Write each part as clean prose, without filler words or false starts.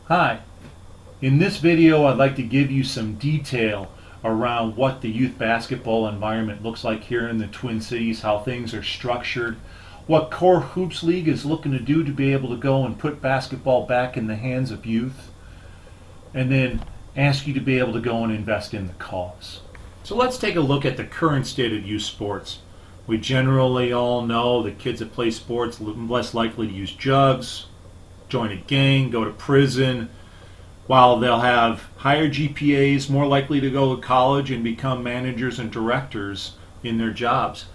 Hi, in this video I'd like to give you some detail around what the youth basketball environment looks like here in the Twin Cities, how things are structured, what CoreHoops League is looking to do to be able to go and put basketball back in the hands of youth, and then ask you to be able to go and invest in the cause. So let's take a look at the current state of youth sports. We generally all know that kids that play sports are less likely to use drugs, join a gang, go to prison, while they'll have higher GPAs, more likely to go to college and become managers and directors in their jobs.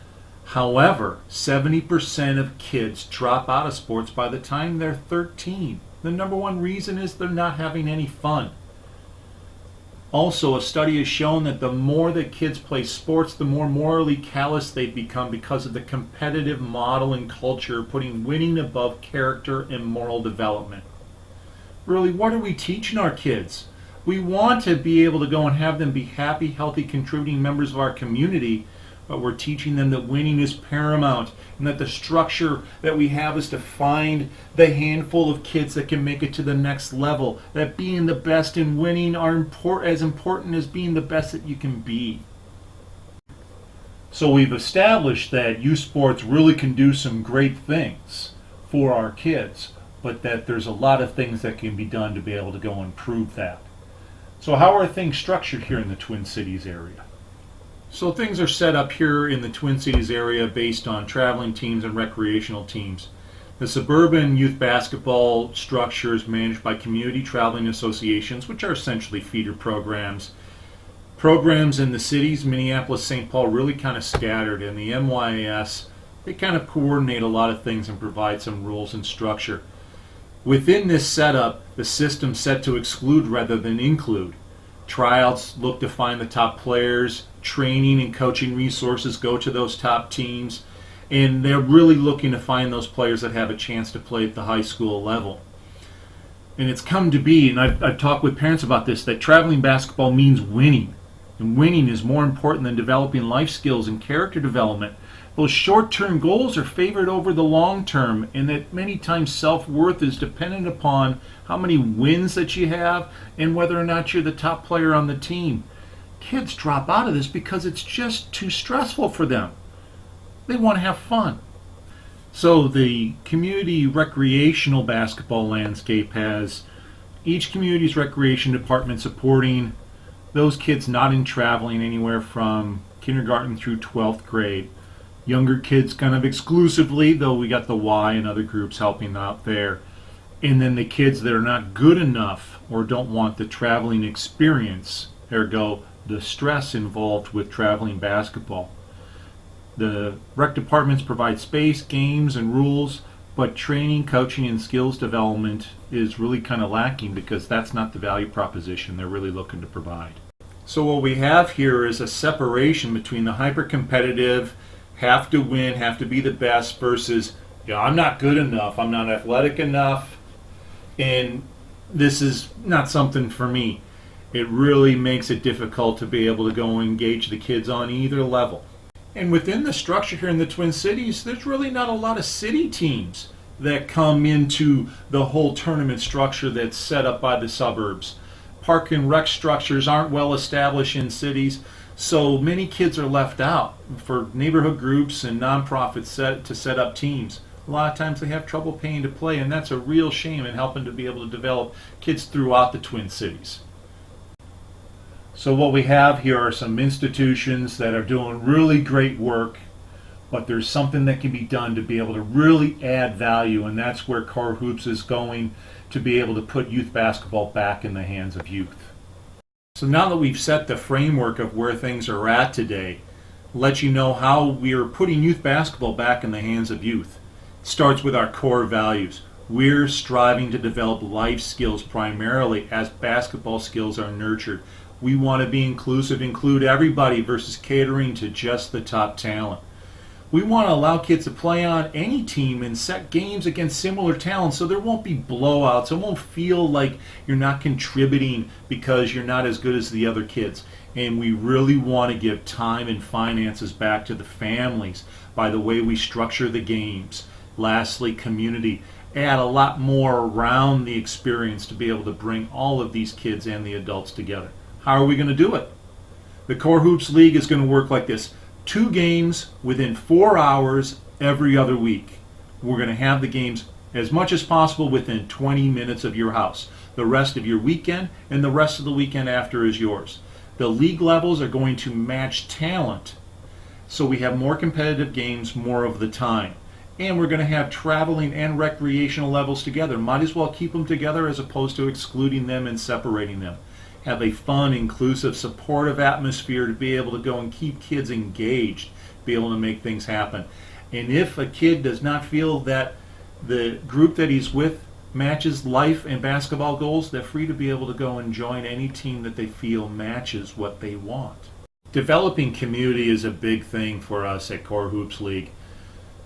However, 70% of kids drop out of sports by the time they're 13. The number one reason is they're not having any fun. Also, a study has shown that the more that kids play sports, the more morally callous they become because of the competitive model and culture putting winning above character and moral development. Really, what are we teaching our kids? We want to be able to go and have them be happy, healthy, contributing members of our community, but we're teaching them that winning is paramount and that the structure that we have is to find the handful of kids that can make it to the next level, that being the best and winning are as important as being the best that you can be. So we've established that youth sports really can do some great things for our kids, but that there's a lot of things that can be done to be able to go and improve that. So how are things structured here in the Twin Cities area? So things are set up here in the Twin Cities area based on traveling teams and recreational teams. The suburban youth basketball structure is managed by community traveling associations, which are essentially feeder programs. Programs in the cities, Minneapolis, St. Paul, really kind of scattered, and the MYAS, they kind of coordinate a lot of things and provide some rules and structure. Within this setup, the system's set to exclude rather than include. Tryouts look to find the top players, training and coaching resources go to those top teams, and they're really looking to find those players that have a chance to play at the high school level. And it's come to be, and I've talked with parents about this, that traveling basketball means winning. And winning is more important than developing life skills and character development. Those short-term goals are favored over the long-term, and that many times self-worth is dependent upon how many wins that you have and whether or not you're the top player on the team. Kids drop out of this because it's just too stressful for them. They want to have fun. So the community recreational basketball landscape has each community's recreation department supporting those kids not in traveling anywhere from kindergarten through 12th grade. Younger kids kind of exclusively, though we got the Y and other groups helping out there. And then the kids that are not good enough or don't want the traveling experience, ergo the stress involved with traveling basketball. The rec departments provide space, games, and rules, but training, coaching, and skills development is really kind of lacking because that's not the value proposition they're really looking to provide. So what we have here is a separation between the hyper-competitive, have to win, have to be the best, versus, I'm not good enough, I'm not athletic enough, and this is not something for me. It really makes it difficult to be able to go and engage the kids on either level. And within the structure here in the Twin Cities, there's really not a lot of city teams that come into the whole tournament structure that's set up by the suburbs. Park and rec structures aren't well established in cities, so many kids are left out for neighborhood groups and nonprofits to set up teams. A lot of times they have trouble paying to play, and that's a real shame in helping to be able to develop kids throughout the Twin Cities. So what we have here are some institutions that are doing really great work, but there's something that can be done to be able to really add value, and that's where CoreHoops is going to be able to put youth basketball back in the hands of youth. So now that we've set the framework of where things are at today, let you know how we are putting youth basketball back in the hands of youth. It starts with our core values. We're striving to develop life skills primarily as basketball skills are nurtured. We want to be inclusive, include everybody versus catering to just the top talent. We want to allow kids to play on any team and set games against similar talent so there won't be blowouts. It won't feel like you're not contributing because you're not as good as the other kids. And we really want to give time and finances back to the families by the way we structure the games. Lastly, community. add a lot more around the experience to be able to bring all of these kids and the adults together. How are we going to do it? The CoreHoops League is going to work like this. 2 games within 4 hours every other week. We're going to have the games as much as possible within 20 minutes of your house. The rest of your weekend and the rest of the weekend after is yours. The league levels are going to match talent, so we have more competitive games more of the time. And we're going to have traveling and recreational levels together. Might as well keep them together as opposed to excluding them and separating them. Have a fun, inclusive, supportive atmosphere to be able to go and keep kids engaged, be able to make things happen. And if a kid does not feel that the group that he's with matches life and basketball goals, they're free to be able to go and join any team that they feel matches what they want. Developing community is a big thing for us at CoreHoops League.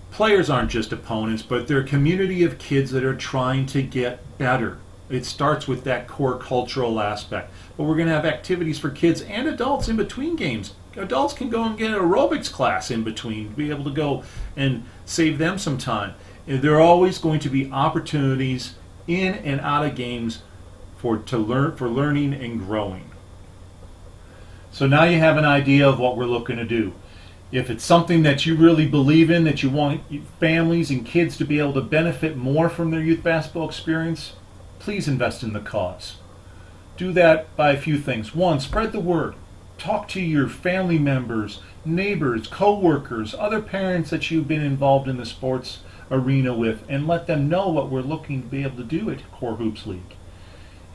Players aren't just opponents, but they're a community of kids that are trying to get better. It starts with that core cultural aspect. But we're going to have activities for kids and adults in between games. Adults can go and get an aerobics class in between, be able to go and save them some time. There are always going to be opportunities in and out of games for learning and growing. So now you have an idea of what we're looking to do. If it's something that you really believe in, that you want families and kids to be able to benefit more from their youth basketball experience, please invest in the cause. Do that by a few things. 1, spread the word. Talk to your family members, neighbors, co-workers, other parents that you've been involved in the sports arena with, and let them know what we're looking to be able to do at CoreHoops League.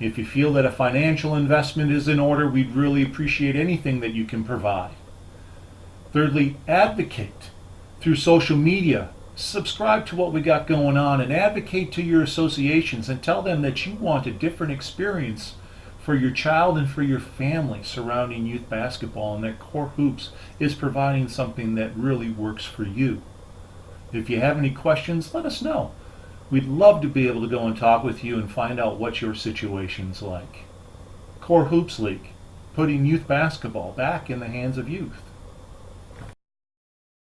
If you feel that a financial investment is in order, we'd really appreciate anything that you can provide. Thirdly, advocate through social media. Subscribe to what we got going on and advocate to your associations and tell them that you want a different experience for your child and for your family surrounding youth basketball, and that CoreHoops is providing something that really works for you. If you have any questions, let us know. We'd love to be able to go and talk with you and find out what your situation's like. CoreHoops League, putting youth basketball back in the hands of youth.